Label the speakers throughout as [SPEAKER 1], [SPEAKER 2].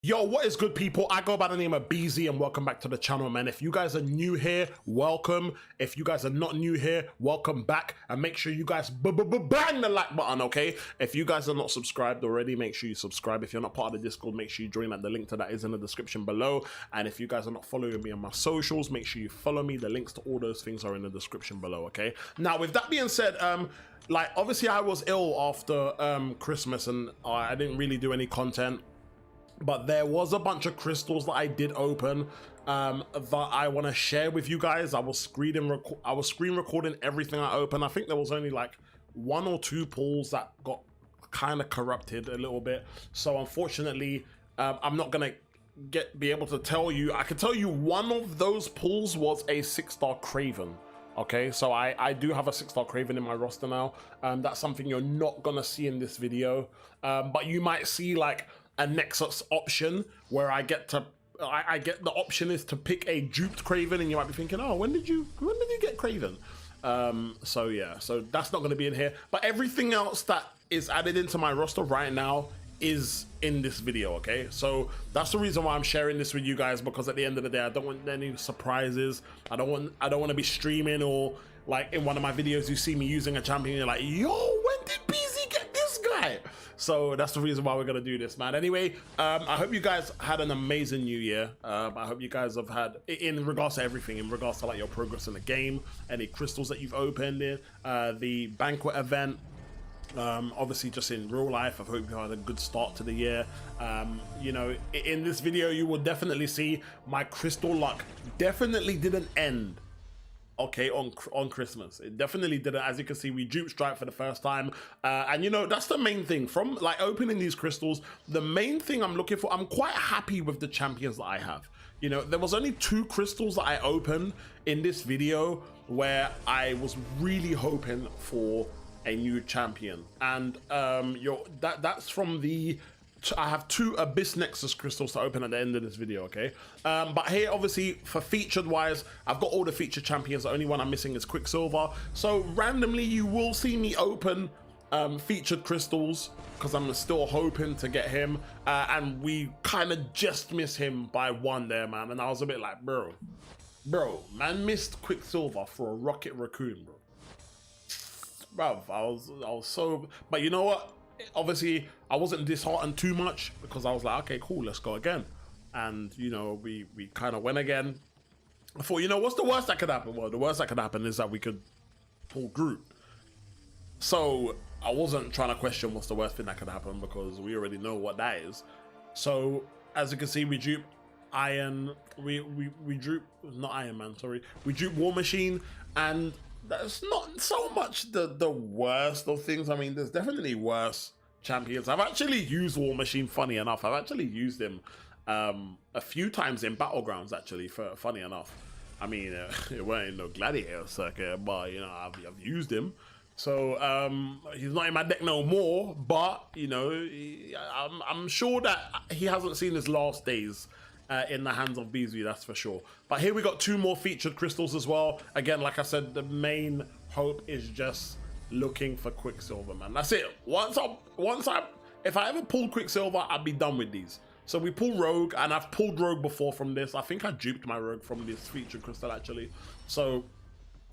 [SPEAKER 1] Yo, what is good, people? I go by the name of Beezy and welcome back to the channel, man. If you guys are new here, welcome. If you guys are not new here, welcome back. And make sure you guys bang the like button, okay? If you guys are not subscribed already, make sure you subscribe. If you're not part of the Discord, make sure you join at the link to that is in the description below. And if you guys are not following me on my socials, make sure you follow me. The links to all those things are in the description below, okay? Now, with that being said, like, obviously I was ill after Christmas and I didn't really do any content. But there was a bunch of crystals that I did open that I want to share with you guys. I was screen recording everything I opened. I think there was only like 1 or 2 pulls that got kind of corrupted a little bit. So unfortunately, I'm not gonna be able to tell you. I can tell you one of those pulls was a 6-star Craven. Okay, so I do have a 6-star Craven in my roster now. That's something you're not gonna see in this video, but you might see like a Nexus option where I get the option is to pick a duped Craven, and you might be thinking, oh, when did you get Craven? So yeah, so that's not going to be in here, but everything else that is added into my roster right now is in this video. Okay, so that's the reason why I'm sharing this with you guys, because at the end of the day, I don't want any surprises. I don't want to be streaming or like in one of my videos you see me using a champion, you're like, yo, when did Beezy get this guy? So that's the reason why we're gonna do this, man. Anyway, I hope you guys had an amazing new year. I hope you guys have had, in regards to everything, in regards to like your progress in the game, any crystals that you've opened in, the banquet event, obviously just in real life, I hope you had a good start to the year. You know, in this video you will definitely see my crystal luck definitely didn't end, okay, on Christmas. It definitely didn't. As you can see, we duped Stripe for the first time, and you know, that's the main thing from like opening these crystals. The main thing I'm looking for, I'm quite happy with the champions that I have. You know, there was only 2 crystals that I opened in this video where I was really hoping for a new champion, and that's from the, I have 2 Abyss Nexus crystals to open at the end of this video, okay? But here, obviously, for featured wise, I've got all the featured champions. The only one I'm missing is Quicksilver. So randomly, you will see me open featured crystals because I'm still hoping to get him. And we kind of just missed him by 1 there, man. And I was a bit like, bro, man missed Quicksilver for a Rocket Raccoon, bro. Bro, I was so, but you know what? Obviously I wasn't disheartened too much because I was like, okay, cool, let's go again. And you know, we kind of went again. I thought, you know, what's the worst that could happen? Well, the worst that could happen is that we could pull Groot. So I wasn't trying to question what's the worst thing that could happen, because we already know what that is. So as you can see, we dupe Iron, we dupe, not Iron Man, sorry, we dupe War Machine, and that's not so much the worst of things. I mean, there's definitely worse champions. I've actually used War Machine, funny enough. I've actually used him a few times in Battlegrounds, actually, for funny enough. I mean, it weren't in no Gladiator circuit, but, you know, I've used him. So, he's not in my deck no more, but, you know, I'm sure that he hasn't seen his last days in the hands of Beezy, that's for sure. But here we got 2 more featured crystals as well. Again, like I said, the main hope is just looking for Quicksilver, man. That's it. If I ever pull Quicksilver, I'd be done with these. So we pull Rogue, and I've pulled Rogue before from this. I think I duped my Rogue from this featured crystal, actually. So,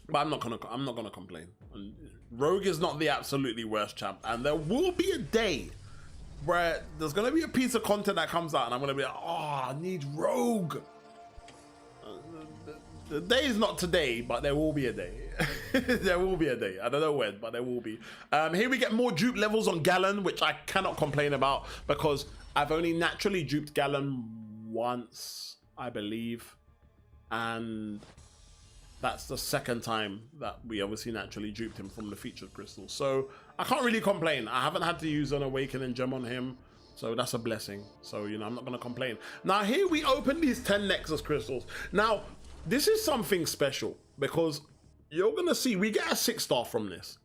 [SPEAKER 1] but I'm not gonna complain. And Rogue is not the absolutely worst champ, and there will be a day where there's gonna be a piece of content that comes out and I'm gonna be like, oh, I need Rogue. The day is not today, but there will be a day. There will be a day. I don't know when, but there will be. Here we get more dupe levels on Gallon, which I cannot complain about because I've only naturally duped Gallon once, I believe, and that's the 2nd time that we obviously naturally duped him from the featured crystal. So I can't really complain. I haven't had to use an Awakening Gem on him, so that's a blessing. So, you know, I'm not gonna complain. Now here we open these 10 Nexus crystals. Now, this is something special because you're gonna see we get a 6-star from this.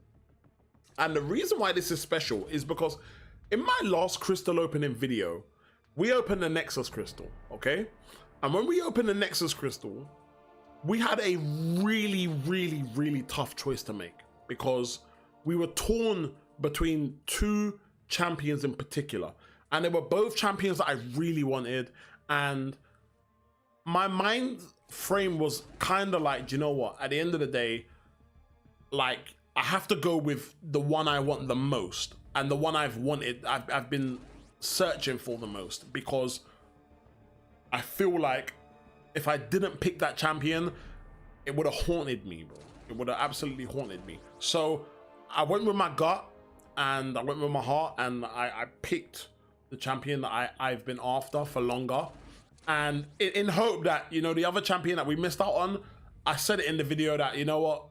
[SPEAKER 1] And the reason why this is special is because in my last crystal opening video, we opened the Nexus crystal, okay? And when we opened the Nexus crystal, we had a really tough choice to make because we were torn between 2 champions in particular. And they were both champions that I really wanted. And my mind frame was kind of like, do you know what? At the end of the day, like, I have to go with the one I want the most. And the one I've wanted, I've been searching for the most. Because I feel like if I didn't pick that champion, it would have haunted me, bro. It would have absolutely haunted me. So I went with my gut and I went with my heart, and I picked the champion that I've been after for longer. And in hope that, you know, the other champion that we missed out on, I said it in the video that, you know what,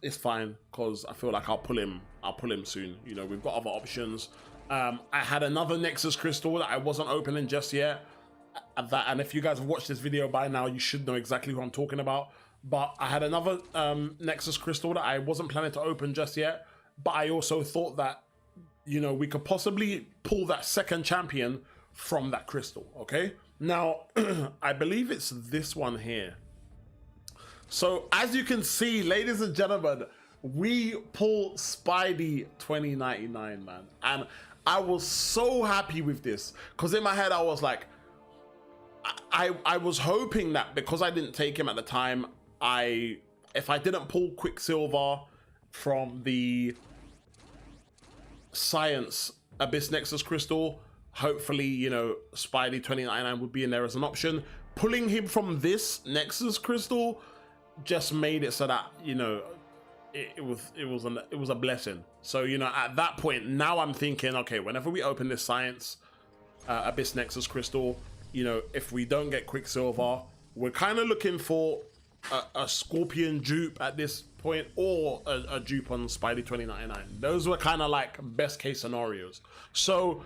[SPEAKER 1] it's fine, because I feel like I'll pull him soon. You know, we've got other options. I had another Nexus Crystal that I wasn't opening just yet. And if you guys have watched this video by now, you should know exactly who I'm talking about. But I had another Nexus Crystal that I wasn't planning to open just yet. But I also thought that, you know, we could possibly pull that second champion from that crystal, okay? Now, I believe it's this one here. So as you can see, ladies and gentlemen, we pull Spidey 2099, man. And I was so happy with this, because in my head, I was like, I was hoping that because I didn't take him at the time, if I didn't pull Quicksilver from the Science Abyss Nexus Crystal, hopefully, you know, Spidey 2099 would be in there as an option. Pulling him from this Nexus Crystal just made it so that, you know, it was a blessing. So, you know, at that point, now I'm thinking, okay, whenever we open this Science Abyss Nexus Crystal, you know, if we don't get Quicksilver, we're kind of looking for a Scorpion dupe at this point, or a dupe on Spidey 2099. Those were kind of like best case scenarios. So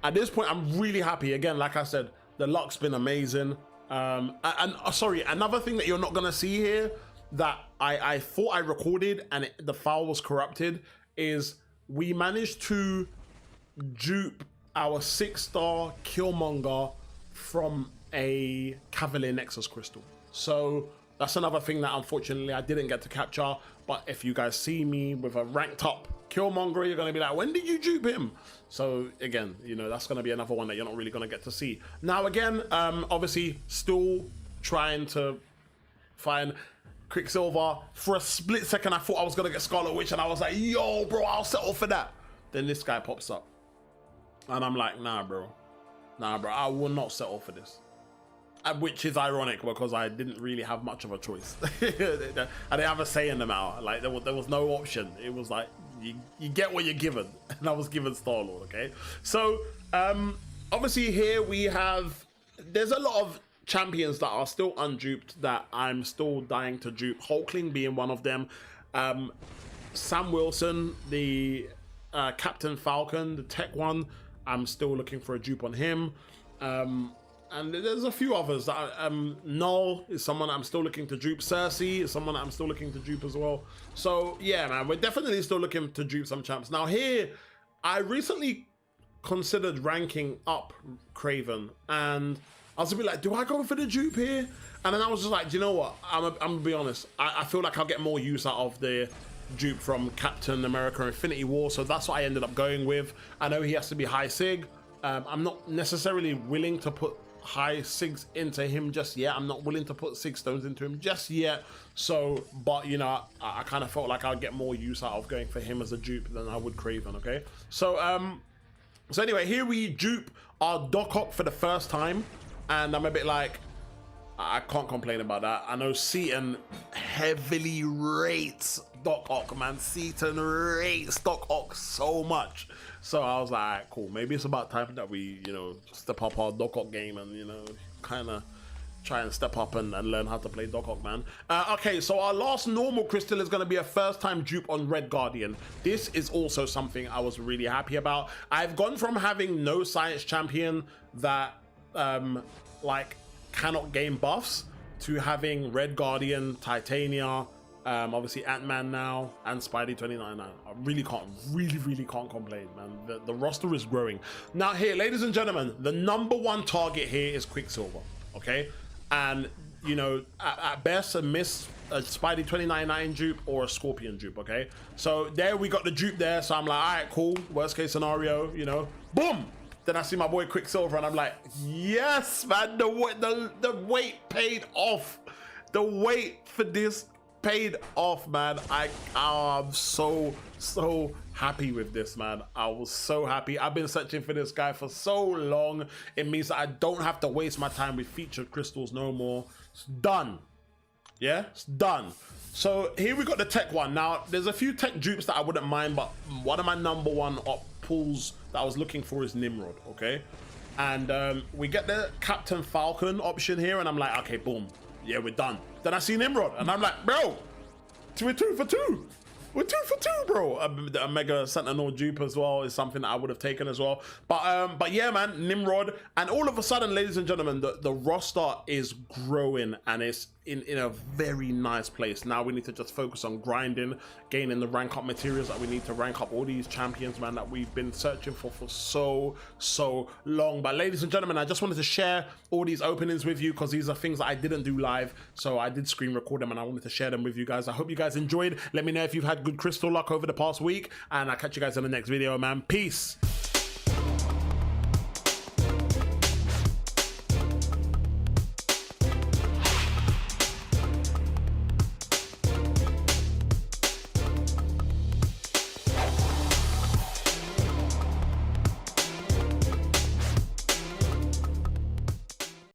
[SPEAKER 1] at this point, I'm really happy. Again, like I said, the luck's been amazing. Sorry, another thing that you're not gonna see here that I thought I recorded and the file was corrupted is we managed to dupe our 6-star Killmonger from a Cavalier Nexus Crystal. So that's another thing that unfortunately I didn't get to capture. But if you guys see me with a ranked up Killmonger, you're gonna be like, when did you dupe him? So again, you know, that's gonna be another one that you're not really gonna get to see. Now again, obviously still trying to find Quicksilver. For a split second, I thought I was gonna get Scarlet Witch, and I was like, yo, bro, I'll settle for that. Then this guy pops up, and I'm like, nah, bro, I will not settle for this. Which is ironic, because I didn't really have much of a choice. I didn't have a say in the matter. Like there was no option. It was like you get what you're given, and I was given Star-Lord. Okay, so obviously here we have, there's a lot of champions that are still unduped that I'm still dying to dupe. Hulkling being one of them. Sam Wilson, the Captain Falcon, the tech one, I'm still looking for a dupe on him. And there's a few others that Null is someone I'm still looking to dupe. Cersei is someone I'm still looking to dupe as well. So yeah, man, we're definitely still looking to dupe some champs. Now here, I recently considered ranking up Craven, and I was a bit like, do I go for the dupe here? And then I was just like, do you know what? I'm gonna be honest. I feel like I'll get more use out of the dupe from Captain America Infinity War, so that's what I ended up going with. I know he has to be high sig. I'm not necessarily willing to put high SIGs into him just yet. I'm not willing to put 6 stones into him just yet. So, but you know, I kind of felt like I'd get more use out of going for him as a dupe than I would Craven. Okay, so so anyway, here we dupe our Doc Ock for the first time, and I'm a bit like, I can't complain about that. I know Seaton heavily rates Doc Ock, man. Seaton rates Doc Ock so much. So I was like, all right, cool. Maybe it's about time that we, you know, step up our Doc Ock game and, you know, kind of try and step up and learn how to play Doc Ock, man. Okay, so our last normal crystal is going to be a first-time dupe on Red Guardian. This is also something I was really happy about. I've gone from having no science champion that, like, cannot gain buffs to having Red Guardian, Titania, obviously Ant-Man now, and Spidey 2099. I really can't complain, man. The roster is growing. Now here, ladies and gentlemen, the #1 target here is Quicksilver, okay? And, you know, at best, a miss, a Spidey 2099 dupe or a Scorpion dupe, okay? So there we got the dupe there, so I'm like, all right, cool. Worst case scenario, you know, boom! Then I see my boy Quicksilver and I'm like, yes, man, the wait paid off. The wait for this paid off, man. I'm so happy with this, man. I was so happy. I've been searching for this guy for so long. It means that I don't have to waste my time with featured crystals no more. It's done. Yeah, it's done. So here we got the tech one. Now there's a few tech dupes that I wouldn't mind, but one of my number one pulls that I was looking for is Nimrod. Okay, and we get the Captain Falcon option here, and I'm like, okay, boom, yeah, we're done. Then I see Nimrod, and I'm like, bro, we're 2 for 2. We're 2 for 2, bro. A Mega Sentinel dupe as well is something that I would have taken as well. But yeah, man, Nimrod. And all of a sudden, ladies and gentlemen, the roster is growing and it's in a very nice place. Now we need to just focus on grinding, gaining the rank up materials that we need to rank up all these champions, man, that we've been searching for so long. But ladies and gentlemen, I just wanted to share all these openings with you because these are things that I didn't do live. So I did screen record them and I wanted to share them with you guys. I hope you guys enjoyed. Let me know if you've had good crystal luck over the past week, and I'll catch you guys in the next video, man. Peace.